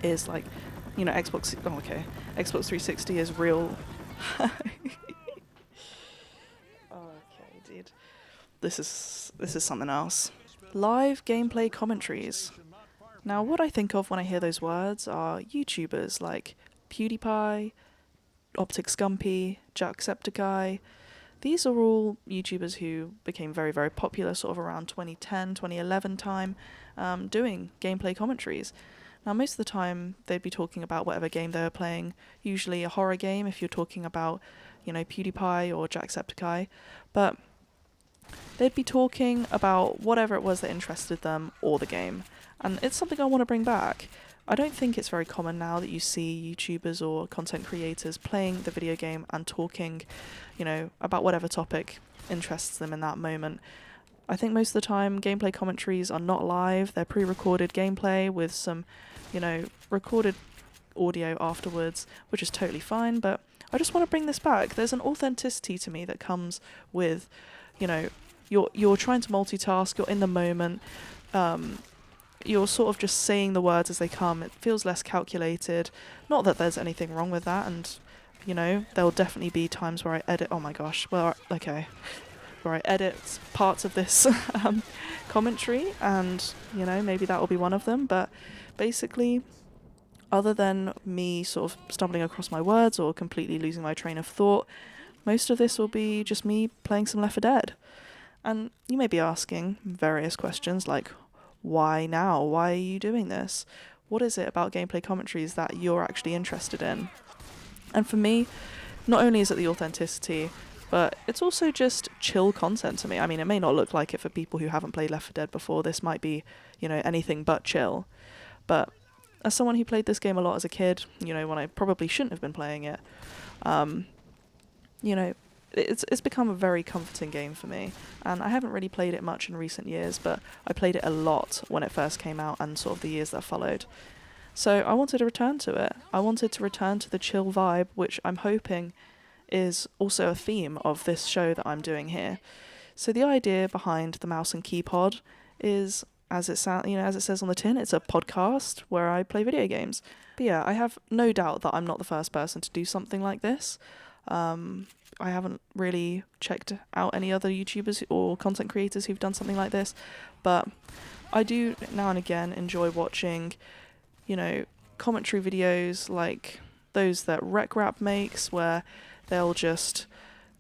is like, Xbox. Oh, okay, Xbox 360 is real. Okay, dude. This is something else. Live gameplay commentaries. Now, what I think of when I hear those words are YouTubers like PewDiePie, Optic Scumpy, Jacksepticeye. These are all YouTubers who became very, very popular sort of around 2010, 2011 time, doing gameplay commentaries. Now, most of the time, they'd be talking about whatever game they were playing, usually a horror game if you're talking about, PewDiePie or Jacksepticeye, but they'd be talking about whatever it was that interested them or the game. And it's something I want to bring back. I don't think it's very common now that you see YouTubers or content creators playing the video game and talking, about whatever topic interests them in that moment. I think most of the time gameplay commentaries are not live, they're pre-recorded gameplay with some, recorded audio afterwards, which is totally fine, but I just want to bring this back. There's an authenticity to me that comes with, you're trying to multitask, you're in the moment, you're sort of just saying the words as they come. It feels less calculated. Not that there's anything wrong with that, and, there'll definitely be times where I edit, where I edit parts of this commentary, and, maybe that will be one of them, but basically, other than me sort of stumbling across my words or completely losing my train of thought, most of this will be just me playing some Left 4 Dead. And you may be asking various questions like, why now? Why are you doing this? What is it about gameplay commentaries that you're actually interested in? And for me, not only is it the authenticity, but it's also just chill content to me. I mean, it may not look like it for people who haven't played Left 4 Dead before. This might be, anything but chill. But as someone who played this game a lot as a kid, when I probably shouldn't have been playing it, it's become a very comforting game for me, and I haven't really played it much in recent years, but I played it a lot when it first came out and sort of the years that followed. So I wanted to return to it. I wanted to return to the chill vibe, which I'm hoping is also a theme of this show that I'm doing here. So the idea behind the Mouse&KeyPod is, as it says on the tin, it's a podcast where I play video games. But yeah, I have no doubt that I'm not the first person to do something like this. I haven't really checked out any other YouTubers or content creators who've done something like this, but I do now and again enjoy watching, commentary videos like those that RecRap makes, where they'll just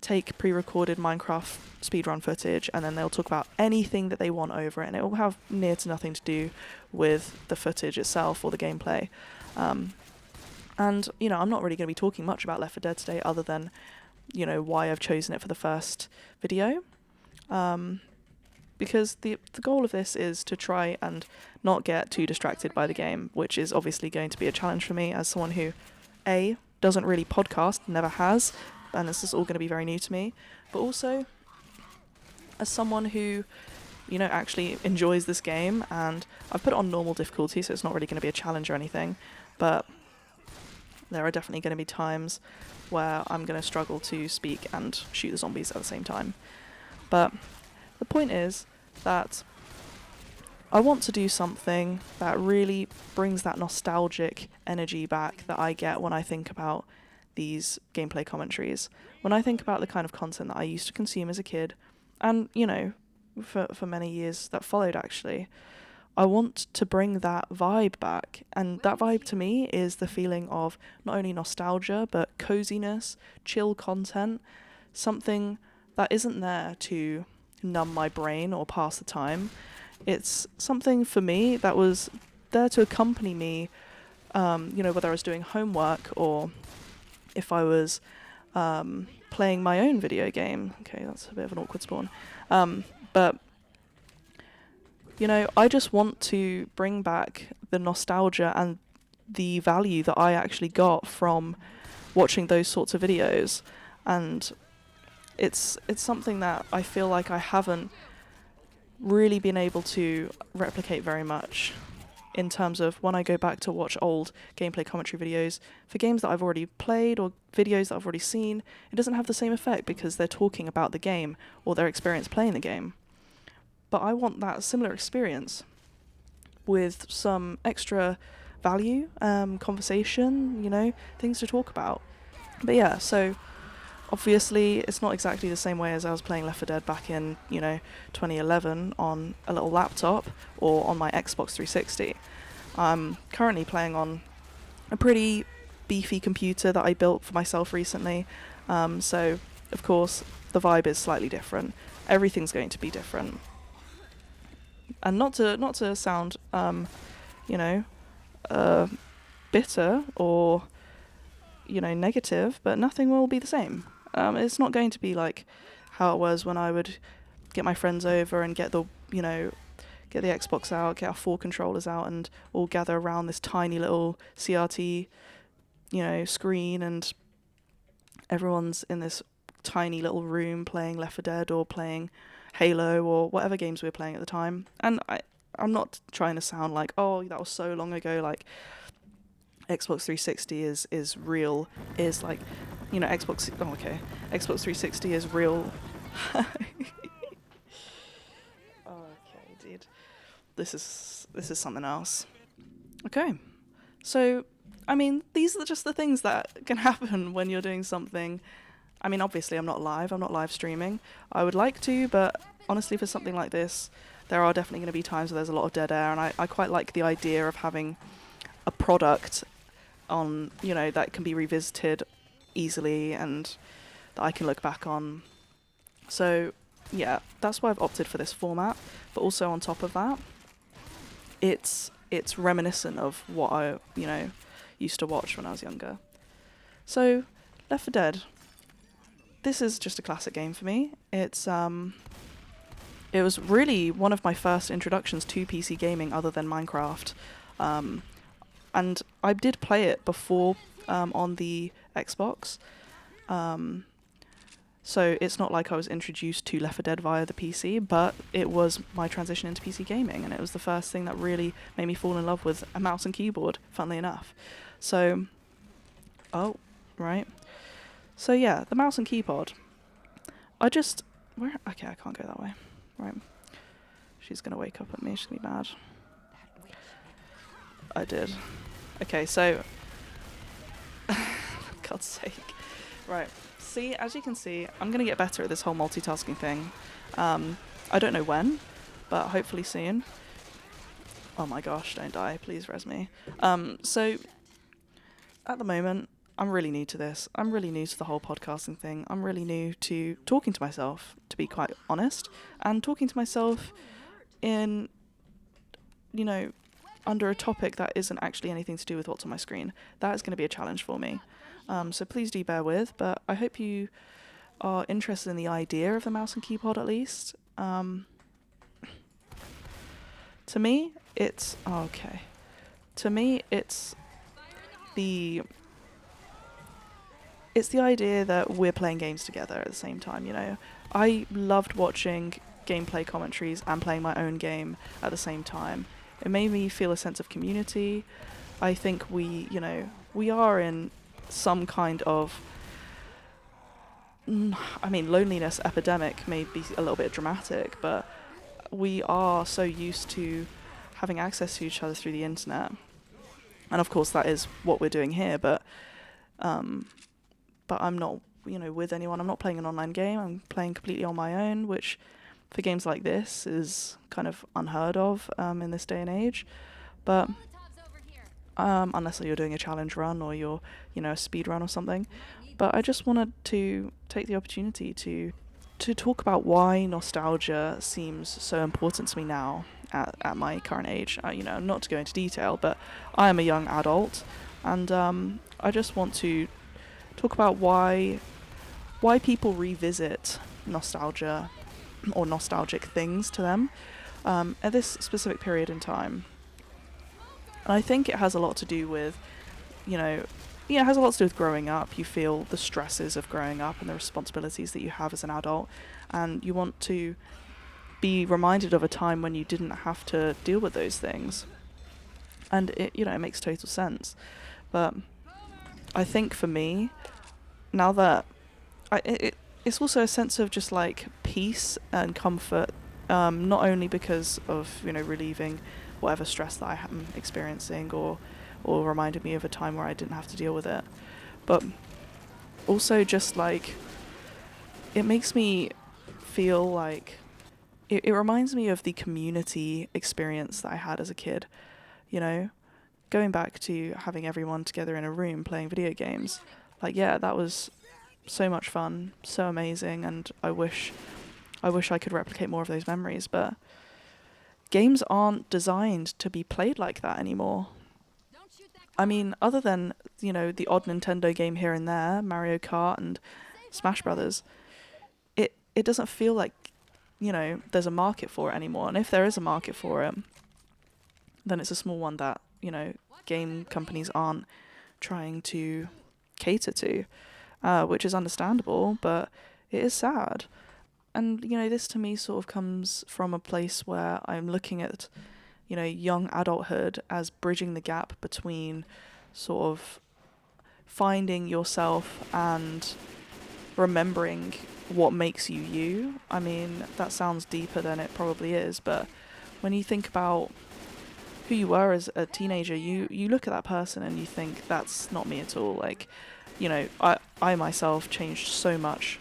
take pre-recorded Minecraft speedrun footage and then they'll talk about anything that they want over it, and it will have near to nothing to do with the footage itself or the gameplay. And, I'm not really going to be talking much about Left 4 Dead today other than, why I've chosen it for the first video. Because the goal of this is to try and not get too distracted by the game, which is obviously going to be a challenge for me as someone who, A, doesn't really podcast, never has, and this is all going to be very new to me, but also as someone who, actually enjoys this game, and I've put it on normal difficulty, so it's not really going to be a challenge or anything, but there are definitely going to be times where I'm going to struggle to speak and shoot the zombies at the same time. But the point is that I want to do something that really brings that nostalgic energy back that I get when I think about these gameplay commentaries. When I think about the kind of content that I used to consume as a kid, and, for many years that followed actually, I want to bring that vibe back. And that vibe to me is the feeling of not only nostalgia, but coziness, chill content, something that isn't there to numb my brain or pass the time. It's something for me that was there to accompany me, whether I was doing homework or if I was playing my own video game. Okay, that's a bit of an awkward spawn. But I just want to bring back the nostalgia and the value that I actually got from watching those sorts of videos. And it's something that I feel like I haven't really been able to replicate very much in terms of when I go back to watch old gameplay commentary videos for games that I've already played or videos that I've already seen. It doesn't have the same effect because they're talking about the game or their experience playing the game. But I want that similar experience with some extra value, conversation, things to talk about. But yeah, so obviously it's not exactly the same way as I was playing Left 4 Dead back in, 2011 on a little laptop or on my Xbox 360. I'm currently playing on a pretty beefy computer that I built for myself recently. So, of course, the vibe is slightly different. Everything's going to be different. And not to sound, bitter or, negative, but nothing will be the same. It's not going to be like how it was when I would get my friends over and get the Xbox out, get our 4 controllers out, and all gather around this tiny little CRT, screen, and everyone's in this tiny little room playing Left 4 Dead or playing Halo or whatever games we were playing at the time. And I'm not trying to sound like, oh, that was so long ago, like Xbox 360 is real, is like, Xbox 360 is real. Okay, dude. This is something else. Okay. So, I mean, these are just the things that can happen when you're doing something. I mean, obviously I'm not live streaming. I would like to, but honestly for something like this, there are definitely going to be times where there's a lot of dead air, and I quite like the idea of having a product on, that can be revisited easily and that I can look back on. So, yeah, that's why I've opted for this format. But also on top of that, it's reminiscent of what I, used to watch when I was younger. So, Left 4 Dead. This is just a classic game for me. It was really one of my first introductions to PC gaming other than Minecraft. And I did play it before on the Xbox. So it's not like I was introduced to Left 4 Dead via the PC, but it was my transition into PC gaming, and it was the first thing that really made me fall in love with a mouse and keyboard, funnily enough. So, right. So yeah, the mouse and keypod. Okay, I can't go that way. Right. She's gonna wake up at me, she's gonna be mad. I did. Okay, so... for God's sake. Right. See, as you can see, I'm going to get better at this whole multitasking thing. I don't know when, but hopefully soon. Oh my gosh, don't die. Please res me. So, at the moment, I'm really new to this. I'm really new to the whole podcasting thing. I'm really new to talking to myself, to be quite honest. And talking to myself in, under a topic that isn't actually anything to do with what's on my screen. That is going to be a challenge for me. So please do bear with, but I hope you are interested in the idea of the mouse and keypod at least. To me, it's... Oh, okay. To me, it's the idea that we're playing games together at the same time, I loved watching gameplay commentaries and playing my own game at the same time. It made me feel a sense of community. I think we are in some kind of, loneliness epidemic may be a little bit dramatic, but we are so used to having access to each other through the internet. And of course that is what we're doing here, but I'm not, with anyone. I'm not playing an online game. I'm playing completely on my own, which for games like this is kind of unheard of in this day and age. But unless you're doing a challenge run or you're, a speed run or something. But I just wanted to take the opportunity to talk about why nostalgia seems so important to me now at my current age. Not to go into detail, but I am a young adult, and I just want to talk about why people revisit nostalgia or nostalgic things to them at this specific period in time. And I think it has a lot to do with, it has a lot to do with growing up. You feel the stresses of growing up and the responsibilities that you have as an adult, and you want to be reminded of a time when you didn't have to deal with those things. And it makes total sense. But I think for me, now that it's also a sense of just like peace and comfort, not only because of relieving whatever stress that I am experiencing or or reminded me of a time where I didn't have to deal with it. But also just like, it makes me feel like, it reminds me of the community experience that I had as a kid, you know? Going back to having everyone together in a room playing video games, like, yeah, that was so much fun, so amazing, and I wish I could replicate more of those memories, but games aren't designed to be played like that anymore. I mean, other than, the odd Nintendo game here and there, Mario Kart and Smash Brothers, it doesn't feel like, there's a market for it anymore. And if there is a market for it, then it's a small one that, game companies aren't trying to cater to, which is understandable, but it is sad. And, this to me sort of comes from a place where I'm looking at, young adulthood as bridging the gap between sort of finding yourself and remembering what makes you you. I mean, that sounds deeper than it probably is, but when you think about who you were as a teenager, you look at that person and you think, that's not me at all. Like, I myself changed so much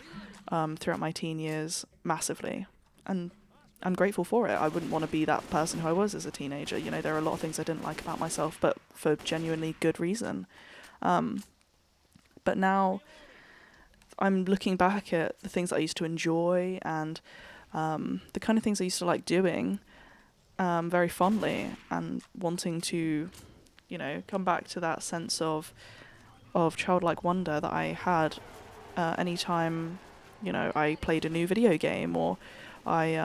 throughout my teen years, massively, and I'm grateful for it. I wouldn't want to be that person who I was as a teenager. There are a lot of things I didn't like about myself, but for genuinely good reason. But now I'm looking back at the things I used to enjoy and the kind of things I used to like doing very fondly, and wanting to, come back to that sense of childlike wonder that I had anytime, I played a new video game, or I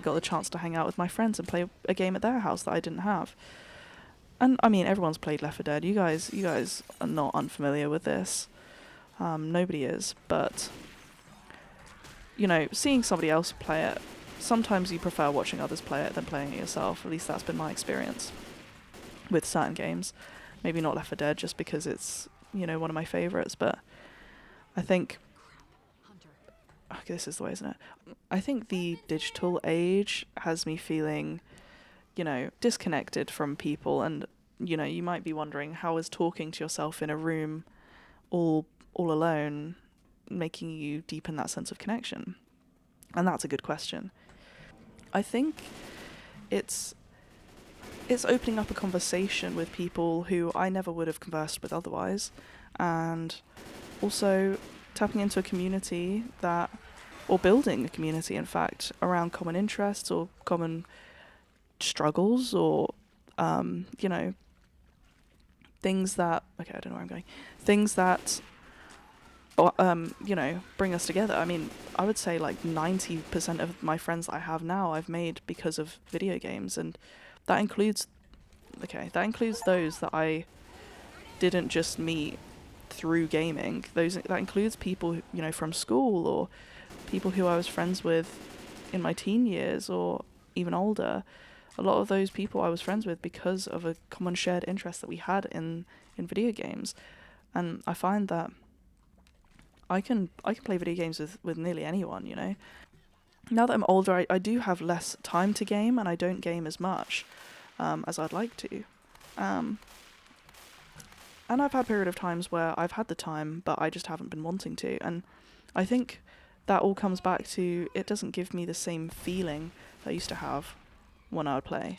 got the chance to hang out with my friends and play a game at their house that I didn't have. And I mean, everyone's played Left 4 Dead. You guys are not unfamiliar with this. Nobody is, but seeing somebody else play it, sometimes you prefer watching others play it than playing it yourself. At least that's been my experience with certain games. Maybe not Left 4 Dead, just because it's, one of my favourites, but I think, okay, this is the way, isn't it? I think the digital age has me feeling, disconnected from people, and, you might be wondering, how is talking to yourself in a room all alone making you deepen that sense of connection? And that's a good question. I think it's opening up a conversation with people who I never would have conversed with otherwise, and also tapping into a community or building a community, in fact, around common interests or common struggles, or, things that, okay, I don't know where I'm going, things that, bring us together. I mean, I would say like 90% of my friends that I have now I've made because of video games, and that includes those that I didn't just meet through gaming. That includes people, from school, or people who I was friends with in my teen years or even older. A lot of those people I was friends with because of a common shared interest that we had in video games. And I find that I can play video games with nearly anyone, Now that I'm older, I do have less time to game, and I don't game as much as I'd like to. And I've had period of times where I've had the time, but I just haven't been wanting to. And I think that all comes back to, it doesn't give me the same feeling that I used to have when I would play.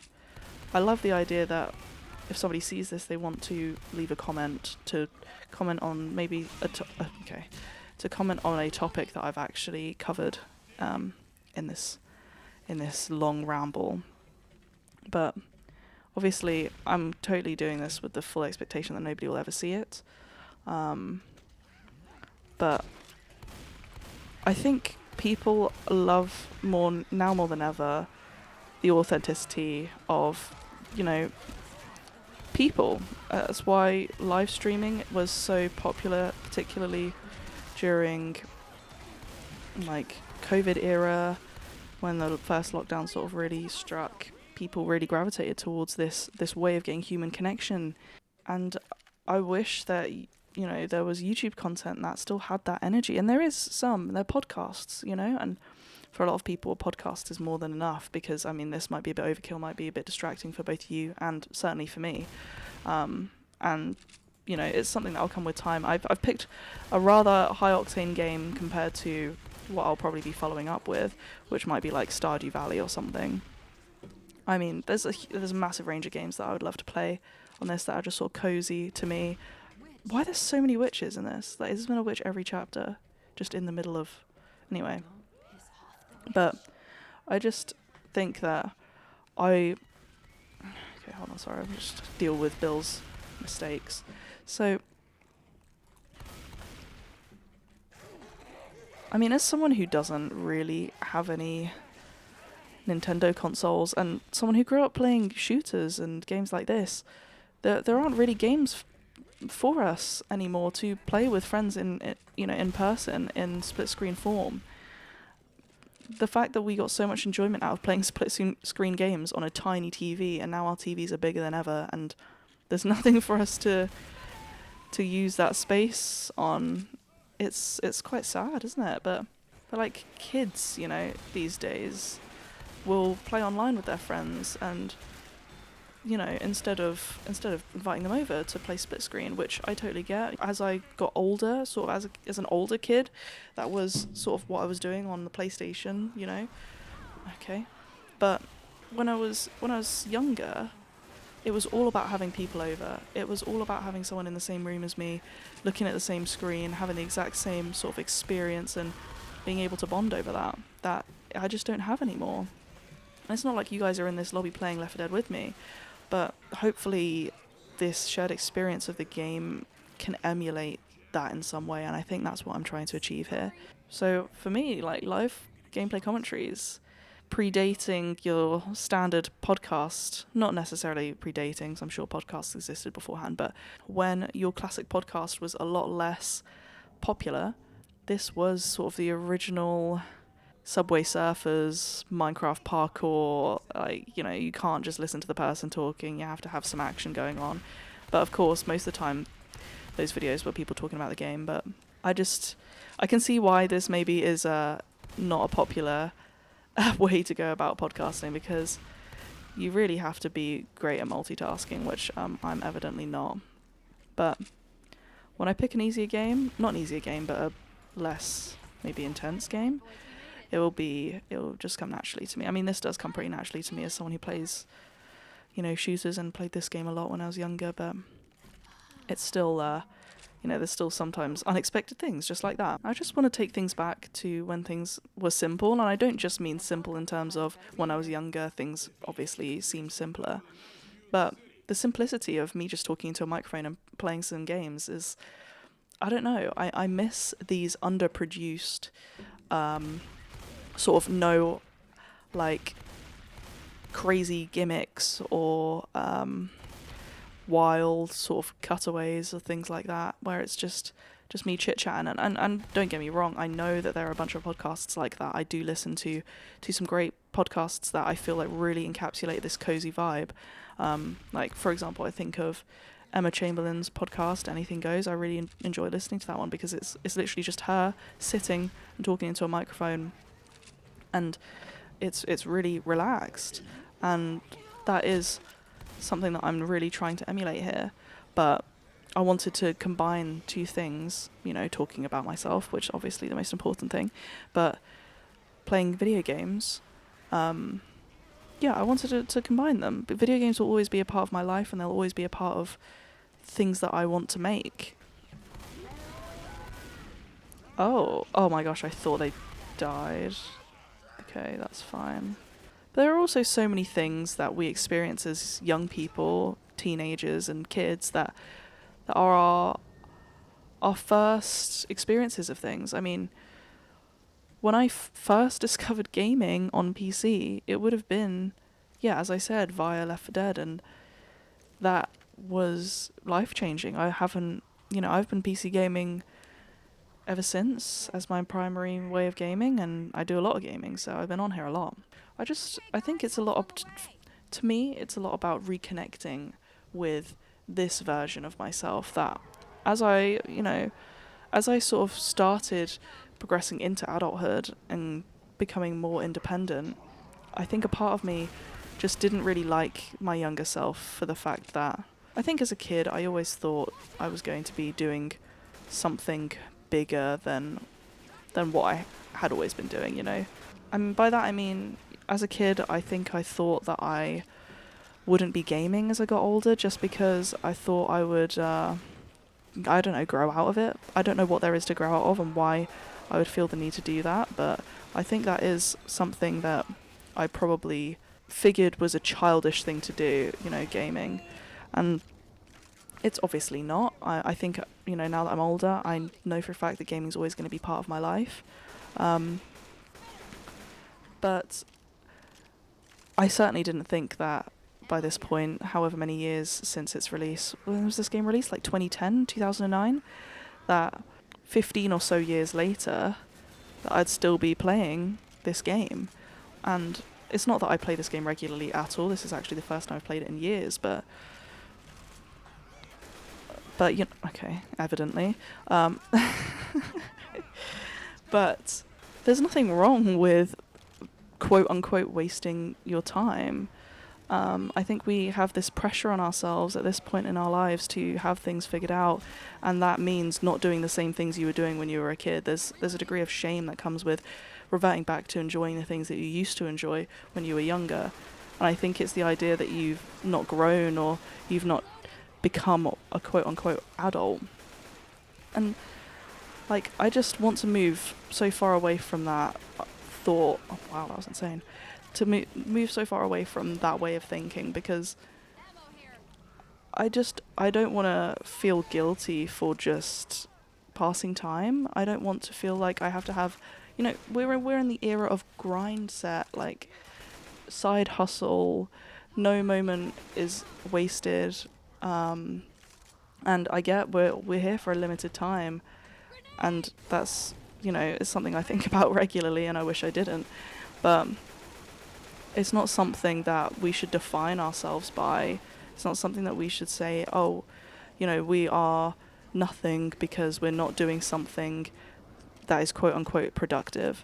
I love the idea that if somebody sees this, they want to leave a comment, to comment on maybe to comment on a topic that I've actually covered in this long ramble. But obviously, I'm totally doing this with the full expectation that nobody will ever see it. But I think people love more than ever the authenticity of, people. That's why live streaming was so popular, particularly during like COVID era, when the first lockdown sort of really struck. People really gravitated towards this way of getting human connection, and I wish that there was YouTube content that still had that energy, and there are podcasts, and for a lot of people, a podcast is more than enough, because, I mean, this might be a bit overkill, might be a bit distracting for both you and certainly for me. And, you know, it's something that will come with time. I've picked a rather high-octane game compared to what I'll probably be following up with, which might be like Stardew Valley or something. I mean, there's a massive range of games that I would love to play on this that are just sort of cozy to me. Why there's so many witches in this? Like, there's been a witch every chapter, just in the middle of... Anyway. But I just think that Okay, hold on, sorry, I'll just deal with Bill's mistakes. So, I mean, as someone who doesn't really have any Nintendo consoles, and someone who grew up playing shooters and games like this, there aren't really games for us anymore to play with friends in person in split screen form. The fact that we got so much enjoyment out of playing split screen games on a tiny TV, and now our TVs are bigger than ever, and there's nothing for us to use that space on. It's quite sad, isn't it? But like, kids, you know, these days will play online with their friends, and, you know, instead of inviting them over to play split screen, which I totally get. As I got older, sort of as an older kid, that was sort of what I was doing on the PlayStation, you know. Okay. But when I was younger, it was all about having people over. It was all about having someone in the same room as me, looking at the same screen, having the exact same sort of experience, and being able to bond over that I just don't have anymore. And it's not like you guys are in this lobby playing Left 4 Dead with me, but hopefully this shared experience of the game can emulate that in some way, and I think that's what I'm trying to achieve here. So for me, like, live gameplay commentaries, predating your standard podcast, not necessarily predating, 'cause I'm sure podcasts existed beforehand, but when your classic podcast was a lot less popular, this was sort of the original Subway Surfers, Minecraft parkour. Like, you know, you can't just listen to the person talking, you have to have some action going on. But of course, most of the time, those videos were people talking about the game, but I can see why this maybe is not a popular way to go about podcasting, because you really have to be great at multitasking, which I'm evidently not. But when I pick an easier game, not an easier game, but a less maybe intense game, it'll just come naturally to me. I mean, this does come pretty naturally to me as someone who plays, you know, shooters and played this game a lot when I was younger, but it's still, you know, there's still sometimes unexpected things just like that. I just want to take things back to when things were simple, and I don't just mean simple in terms of when I was younger, things obviously seemed simpler, but the simplicity of me just talking into a microphone and playing some games is, I don't know, I miss these underproduced, sort of no, like, crazy gimmicks or wild sort of cutaways or things like that, where it's just me chit-chatting. And don't get me wrong, I know that there are a bunch of podcasts like that. I do listen to some great podcasts that I feel like really encapsulate this cozy vibe. Like, for example, I think of Emma Chamberlain's podcast, Anything Goes. I really enjoy listening to that one, because it's literally just her sitting and talking into a microphone, and it's really relaxed, and that is something that I'm really trying to emulate here. But I wanted to combine two things, you know, talking about myself, which is obviously the most important thing, but playing video games. I wanted to combine them. But video games will always be a part of my life, and they'll always be a part of things that I want to make. Oh my gosh, I thought they died. Okay, that's fine. But there are also so many things that we experience as young people, teenagers and kids, that are our first experiences of things. I mean, when I first discovered gaming on PC, it would have been, as I said, via Left 4 Dead, and that was life-changing. I've been PC gaming ever since as my primary way of gaming, and I do a lot of gaming, so I've been on here a lot. I think it's a lot to me, it's a lot about reconnecting with this version of myself, that as I sort of started progressing into adulthood and becoming more independent, I think a part of me just didn't really like my younger self for the fact that I think as a kid I always thought I was going to be doing something bigger than what I had always been doing, you know. And by that I mean, as a kid I think I thought that I wouldn't be gaming as I got older just because I thought I would, I don't know, grow out of it. I don't know what there is to grow out of and why I would feel the need to do that, but I think that is something that I probably figured was a childish thing to do, you know, gaming. And it's obviously not. I think, you know, now that I'm older, I know for a fact that gaming's always going to be part of my life. But I certainly didn't think that by this point, however many years since its release, when was this game released? Like 2010, 2009? That 15 or so years later, that I'd still be playing this game. And it's not that I play this game regularly at all. This is actually the first time I've played it in years, but you know, okay, evidently. But there's nothing wrong with quote unquote wasting your time. I think we have this pressure on ourselves at this point in our lives to have things figured out, and that means not doing the same things you were doing when you were a kid. There's a degree of shame that comes with reverting back to enjoying the things that you used to enjoy when you were younger. And I think it's the idea that you've not grown or you've not become a quote unquote adult. And like, I just want to move so far away from that thought. Oh, wow, that was insane. To move so far away from that way of thinking, because I don't want to feel guilty for just passing time. I don't want to feel like I have to have, you know, we're in the era of grind set, like side hustle, no moment is wasted, and I get we're here for a limited time, and that's, you know, it's something I think about regularly, and I wish I didn't, but it's not something that we should define ourselves by. It's not something that we should say, oh, you know, we are nothing because we're not doing something that is quote unquote productive.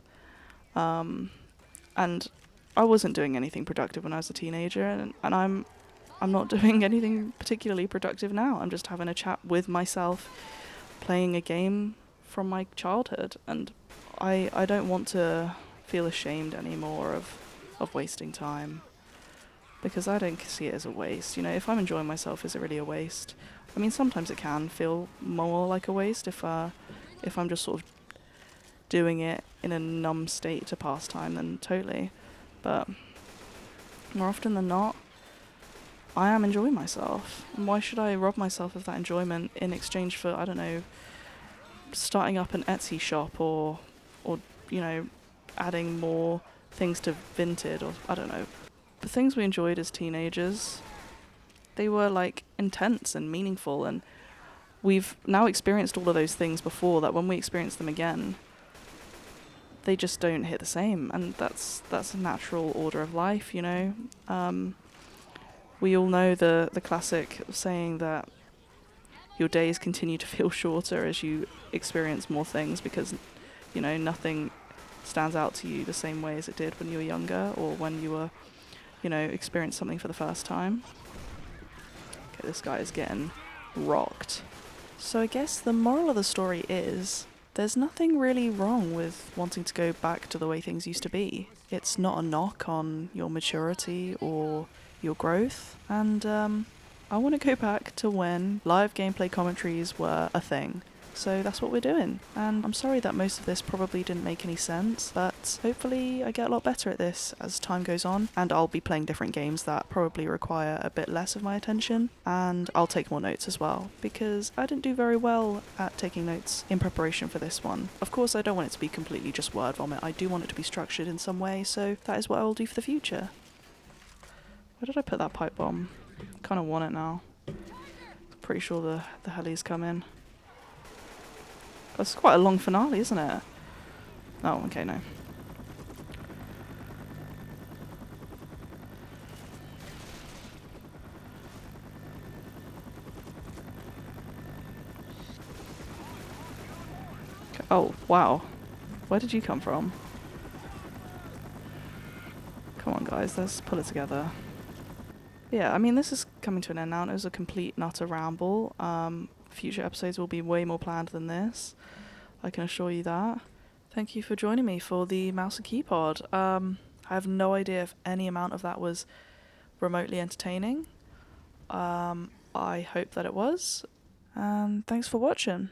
And I wasn't doing anything productive when I was a teenager, and I'm not doing anything particularly productive now. I'm just having a chat with myself, playing a game from my childhood, and I don't want to feel ashamed anymore of wasting time, because I don't see it as a waste. You know, if I'm enjoying myself, is it really a waste? I mean, sometimes it can feel more like a waste if I'm just sort of doing it in a numb state to pass time, then totally. But more often than not, I am enjoying myself. And why should I rob myself of that enjoyment in exchange for, I don't know, starting up an Etsy shop or you know, adding more things to Vinted, or I don't know. The things we enjoyed as teenagers, they were like intense and meaningful, and we've now experienced all of those things before, that when we experience them again, they just don't hit the same, and that's a natural order of life, you know. We all know the classic saying that your days continue to feel shorter as you experience more things, because, you know, nothing stands out to you the same way as it did when you were younger, or when you were, you know, experienced something for the first time. Okay, this guy is getting rocked. So I guess the moral of the story is, there's nothing really wrong with wanting to go back to the way things used to be. It's not a knock on your maturity or your growth, and I want to go back to when live gameplay commentaries were a thing. So that's what we're doing, and I'm sorry that most of this probably didn't make any sense, but hopefully I get a lot better at this as time goes on, and I'll be playing different games that probably require a bit less of my attention, and I'll take more notes as well, because I didn't do very well at taking notes in preparation for this one. Of course, I don't want it to be completely just word vomit. I do want it to be structured in some way, so that is what I will do for the future. Where did I put that pipe bomb? Kind of want it now. Pretty sure the helis come in. That's quite a long finale, isn't it? Oh, okay, no. Okay. Oh, wow. Where did you come from? guys, let's pull it together. Yeah, I mean, this is coming to an end now, and it was a complete and utter ramble. Future episodes will be way more planned than this. I can assure you that. Thank you for joining me for the Mouse&KeyPod. I have no idea if any amount of that was remotely entertaining. I hope that it was. And thanks for watching.